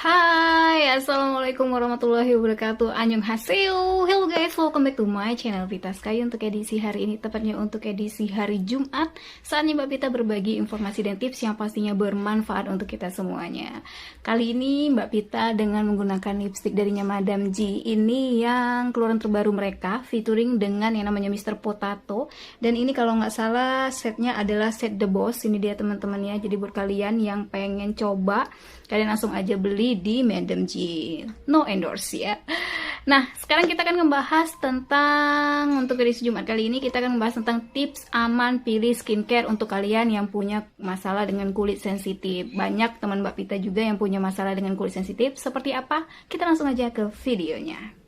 Hai, assalamualaikum warahmatullahi wabarakatuh. Annyeonghaseyo. Hello guys, welcome back to my channel Vita Sky. Untuk edisi hari ini, tepatnya untuk edisi hari Jumat, saatnya Mbak Vita berbagi informasi dan tips yang pastinya bermanfaat untuk kita semuanya. Kali ini Mbak Vita dengan menggunakan lipstick darinya Madame G. Ini yang keluaran terbaru mereka, featuring dengan yang namanya Mr. Potato. Dan ini kalau nggak salah setnya adalah set The Boss. Ini dia teman-teman ya. Jadi buat kalian yang pengen coba, kalian langsung aja beli di Madame G. No endorse ya. Nah, sekarang kita akan membahas tentang, untuk edisi Jumat kali ini kita akan membahas tentang tips aman pilih skincare untuk kalian yang punya masalah dengan kulit sensitif. Banyak teman Mbak Vita juga yang punya masalah dengan kulit sensitif. Seperti apa? Kita langsung aja ke videonya.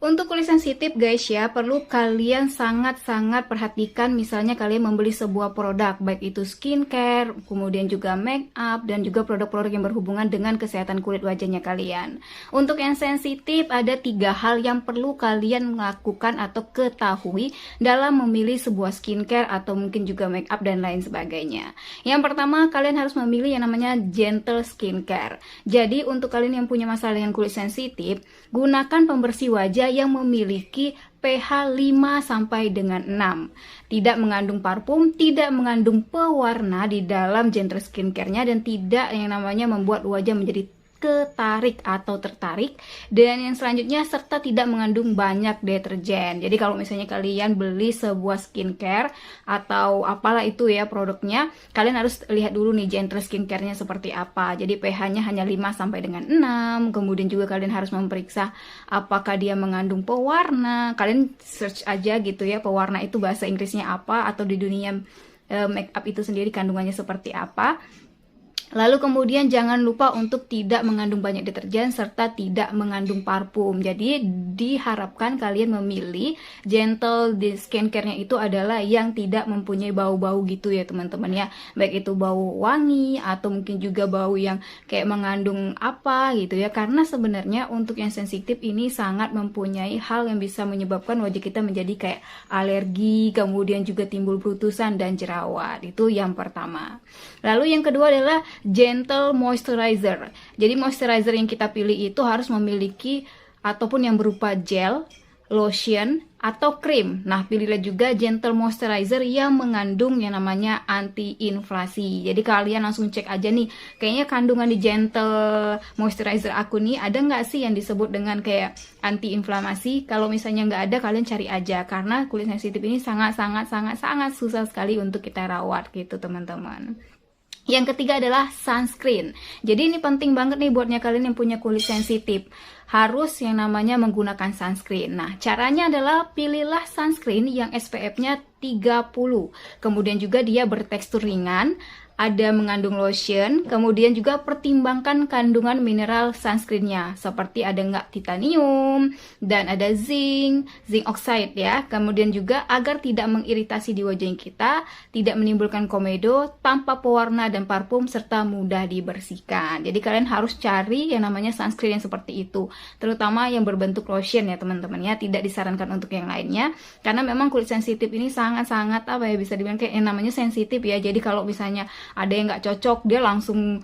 Untuk kulit sensitif guys ya, perlu kalian sangat-sangat perhatikan misalnya kalian membeli sebuah produk, baik itu skincare, kemudian juga make up, dan juga produk-produk yang berhubungan dengan kesehatan kulit wajahnya kalian. Untuk yang sensitif, ada 3 hal yang perlu kalian lakukan atau ketahui dalam memilih sebuah skincare atau mungkin juga make up dan lain sebagainya. Yang pertama, kalian harus memilih yang namanya gentle skincare. Jadi untuk kalian yang punya masalah dengan kulit sensitif, gunakan pembersih wajah yang memiliki pH 5 sampai dengan 6. Tidak mengandung parfum, tidak mengandung pewarna di dalam gentle skincare-nya, dan tidak yang namanya membuat wajah menjadi ketarik atau tertarik. Dan yang selanjutnya, serta tidak mengandung banyak deterjen. Jadi kalau misalnya kalian beli sebuah skincare atau apalah itu ya produknya, kalian harus lihat dulu nih gentle skincare-nya seperti apa. Jadi pH-nya hanya 5 sampai dengan 6. Kemudian juga kalian harus memeriksa apakah dia mengandung pewarna. Kalian search aja gitu ya, pewarna itu bahasa Inggrisnya apa, atau di dunia make up itu sendiri kandungannya seperti apa. Lalu kemudian jangan lupa untuk tidak mengandung banyak deterjen serta tidak mengandung parfum. Jadi diharapkan kalian memilih gentle di skincare-nya itu adalah yang tidak mempunyai bau-bau gitu ya teman-teman ya. Baik itu bau wangi atau mungkin juga bau yang kayak mengandung apa gitu ya. Karena sebenarnya untuk yang sensitif ini sangat mempunyai hal yang bisa menyebabkan wajah kita menjadi kayak alergi, kemudian juga timbul brutusan dan jerawat. Itu yang pertama. Lalu yang kedua adalah gentle moisturizer. Jadi moisturizer yang kita pilih itu harus memiliki ataupun yang berupa gel, lotion, atau krim. Nah, pilihlah juga gentle moisturizer yang mengandung yang namanya anti-inflasi. Jadi kalian langsung cek aja nih, kayaknya kandungan di gentle moisturizer aku nih ada nggak sih yang disebut dengan kayak anti-inflamasi. Kalau misalnya nggak ada, kalian cari aja, karena kulit sensitif ini sangat susah sekali untuk kita rawat gitu teman-teman. Yang ketiga adalah sunscreen. Jadi ini penting banget nih buatnya kalian yang punya kulit sensitif. Harus yang namanya menggunakan sunscreen. Nah, caranya adalah pilihlah sunscreen yang SPF-nya 30. Kemudian juga dia bertekstur ringan, ada mengandung lotion, kemudian juga pertimbangkan kandungan mineral sunscreen-nya, seperti ada nggak titanium, dan ada zinc oxide ya. Kemudian juga agar tidak mengiritasi di wajah kita, tidak menimbulkan komedo, tanpa pewarna dan parfum, serta mudah dibersihkan. Jadi kalian harus cari yang namanya sunscreen yang seperti itu, terutama yang berbentuk lotion ya teman-teman ya, tidak disarankan untuk yang lainnya, karena memang kulit sensitif ini sangat apa ya, bisa dibilang kayak yang namanya sensitif ya. Jadi kalau misalnya ada yang nggak cocok, dia langsung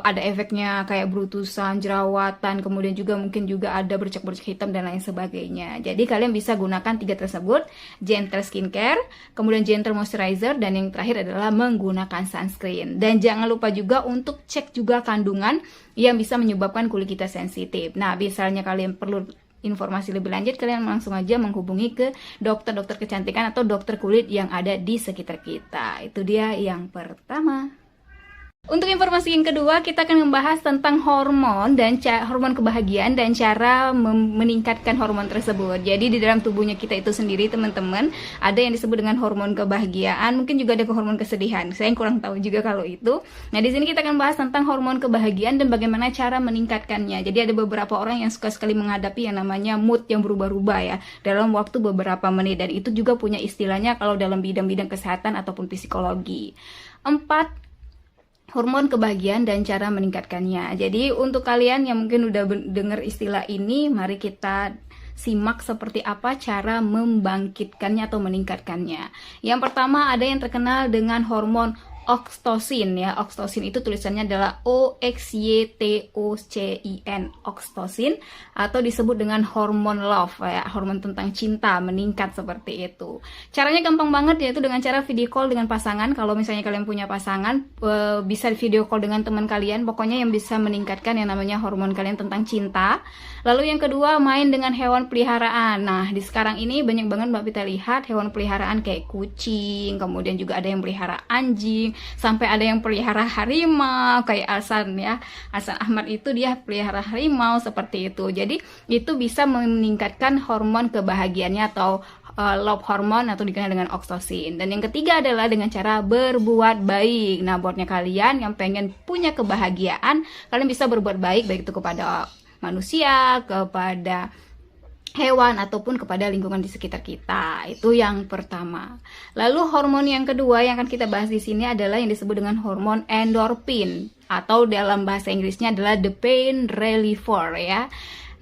ada efeknya kayak brutusan, jerawatan, kemudian juga mungkin juga ada bercak-bercak hitam dan lain sebagainya. Jadi kalian bisa gunakan 3 tersebut, gentle skincare, kemudian gentle moisturizer, dan yang terakhir adalah menggunakan sunscreen. Dan jangan lupa juga untuk cek juga kandungan yang bisa menyebabkan kulit kita sensitif. Nah, misalnya kalian perlu informasi lebih lanjut, kalian langsung aja menghubungi ke dokter-dokter kecantikan atau dokter kulit yang ada di sekitar kita. Itu dia yang pertama. Untuk informasi yang kedua, kita akan membahas tentang hormon dan hormon kebahagiaan dan cara meningkatkan hormon tersebut. Jadi di dalam tubuhnya kita itu sendiri teman-teman, ada yang disebut dengan hormon kebahagiaan, mungkin juga ada hormon kesedihan. Saya kurang tahu juga kalau itu. Nah, di sini kita akan bahas tentang hormon kebahagiaan dan bagaimana cara meningkatkannya. Jadi ada beberapa orang yang suka sekali menghadapi yang namanya mood yang berubah-ubah ya dalam waktu beberapa menit, dan itu juga punya istilahnya kalau dalam bidang-bidang kesehatan ataupun psikologi. 4. Hormon kebahagiaan dan cara meningkatkannya. Jadi untuk kalian yang mungkin udah dengar istilah ini, mari kita simak seperti apa cara membangkitkannya atau meningkatkannya. Yang pertama ada yang terkenal dengan hormon oxytocin ya. Oxytocin itu tulisannya adalah OXYTOCIN, oxytocin, atau disebut dengan hormon love ya, hormon tentang cinta meningkat seperti itu. Caranya gampang banget, yaitu dengan cara video call dengan pasangan. Kalau misalnya kalian punya pasangan, bisa video call dengan teman kalian, pokoknya yang bisa meningkatkan yang namanya hormon kalian tentang cinta. Lalu yang kedua, main dengan hewan peliharaan. Nah, di sekarang ini banyak banget Mbak Vita lihat hewan peliharaan kayak kucing, kemudian juga ada yang pelihara anjing, sampai ada yang pelihara harimau kayak Alsan ya. Alsan Ahmad itu dia pelihara harimau seperti itu. Jadi itu bisa meningkatkan hormon kebahagiaannya atau love hormone atau dikenal dengan oxytocin. Dan yang ketiga adalah dengan cara berbuat baik. Nah, buatnya kalian yang pengen punya kebahagiaan, kalian bisa berbuat baik, baik itu kepada manusia, kepada hewan, ataupun kepada lingkungan di sekitar kita. Itu yang pertama. Lalu hormon yang kedua yang akan kita bahas di sini adalah yang disebut dengan hormon endorfin, atau dalam bahasa Inggrisnya adalah the pain reliever ya.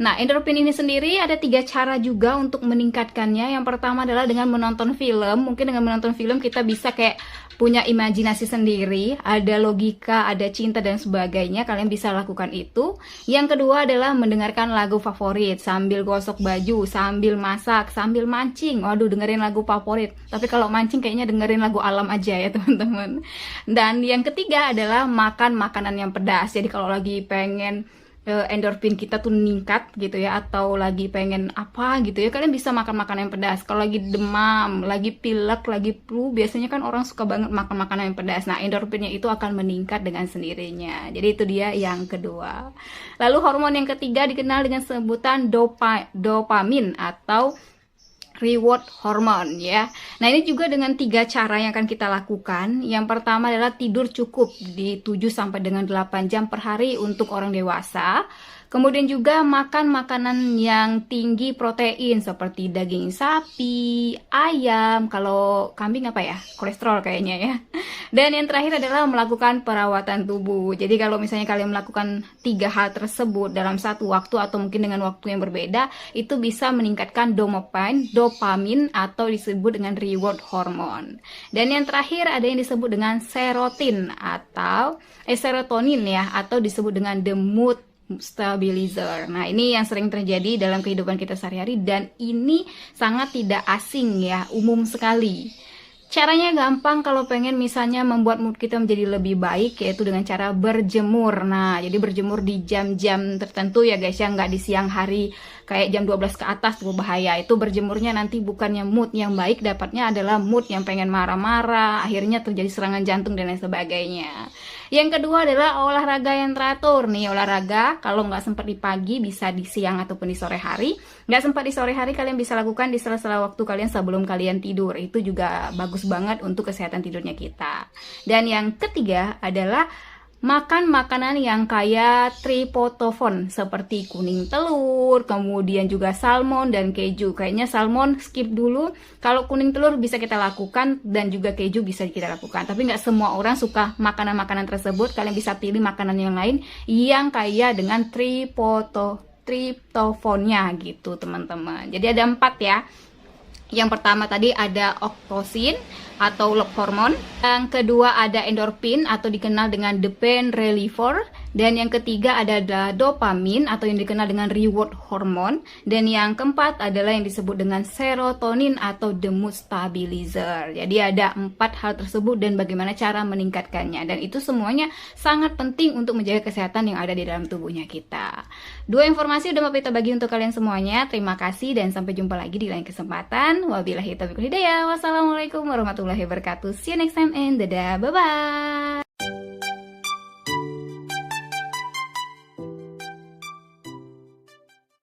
Nah, endorfin ini sendiri ada 3 cara juga untuk meningkatkannya. Yang pertama adalah dengan menonton film. Mungkin dengan menonton film kita bisa kayak punya imajinasi sendiri, ada logika, ada cinta dan sebagainya. Kalian bisa lakukan itu. Yang kedua adalah mendengarkan lagu favorit sambil gosok baju, sambil masak, sambil mancing. Waduh, dengerin lagu favorit. Tapi kalau mancing kayaknya dengerin lagu alam aja ya teman-teman. Dan yang ketiga adalah makan makanan yang pedas. Jadi kalau lagi pengen endorfin kita tuh meningkat gitu ya, atau lagi pengen apa gitu ya, kalian bisa makan makanan yang pedas. Kalau lagi demam, lagi pilek, lagi flu, biasanya kan orang suka banget makan makanan yang pedas. Nah, endorfinnya itu akan meningkat dengan sendirinya. Jadi itu dia yang kedua. Lalu hormon yang ketiga dikenal dengan sebutan dopamin atau reward hormone ya. Nah, ini juga dengan 3 cara yang akan kita lakukan. Yang pertama adalah tidur cukup di 7 sampai dengan 8 jam per hari untuk orang dewasa. Kemudian juga makan makanan yang tinggi protein seperti daging sapi, ayam, kalau kambing apa ya? Kolesterol kayaknya ya. Dan yang terakhir adalah melakukan perawatan tubuh. Jadi kalau misalnya kalian melakukan 3 hal tersebut dalam satu waktu atau mungkin dengan waktu yang berbeda, itu bisa meningkatkan dopamin atau disebut dengan reward hormone. Dan yang terakhir ada yang disebut dengan serotonin atau serotonin ya, atau disebut dengan the mood stabilizer. Nah, ini yang sering terjadi dalam kehidupan kita sehari-hari dan ini sangat tidak asing ya, umum sekali. Caranya gampang kalau pengen misalnya membuat mood kita menjadi lebih baik, yaitu dengan cara berjemur. Nah, jadi berjemur di jam-jam tertentu ya guys ya, nggak di siang hari kayak jam 12 ke atas, itu bahaya. Itu berjemurnya nanti bukannya mood yang baik, dapatnya adalah mood yang pengen marah-marah, akhirnya terjadi serangan jantung dan lain sebagainya. Yang kedua adalah olahraga yang teratur nih. Olahraga kalau nggak sempat di pagi bisa di siang ataupun di sore hari. Nggak sempat di sore hari, kalian bisa lakukan di sela-sela waktu kalian sebelum kalian tidur. Itu juga bagus banget untuk kesehatan tidurnya kita. Dan yang ketiga adalah makan makanan yang kaya triptofan seperti kuning telur, kemudian juga salmon dan keju. Kayaknya salmon skip dulu. Kalau kuning telur bisa kita lakukan dan juga keju bisa kita lakukan. Tapi nggak semua orang suka makanan-makanan tersebut. Kalian bisa pilih makanan yang lain yang kaya dengan triptofannya gitu teman-teman. Jadi ada 4 ya. Yang pertama tadi ada oxytocin atau love hormone. Yang kedua ada endorfin atau dikenal dengan the pain reliever. Dan yang ketiga ada dopamin atau yang dikenal dengan reward hormone. Dan yang keempat adalah yang disebut dengan serotonin atau the mood stabilizer. Jadi ada 4 hal tersebut dan bagaimana cara meningkatkannya. Dan itu semuanya sangat penting untuk menjaga kesehatan yang ada di dalam tubuhnya kita. 2 informasi udah mau kita bagi untuk kalian semuanya. Terima kasih dan sampai jumpa lagi di lain kesempatan. Wabillahi taufiq wal hidayah. Wassalamualaikum warahmatullahi wabarakatuh. See you next time and dadah. Bye-bye.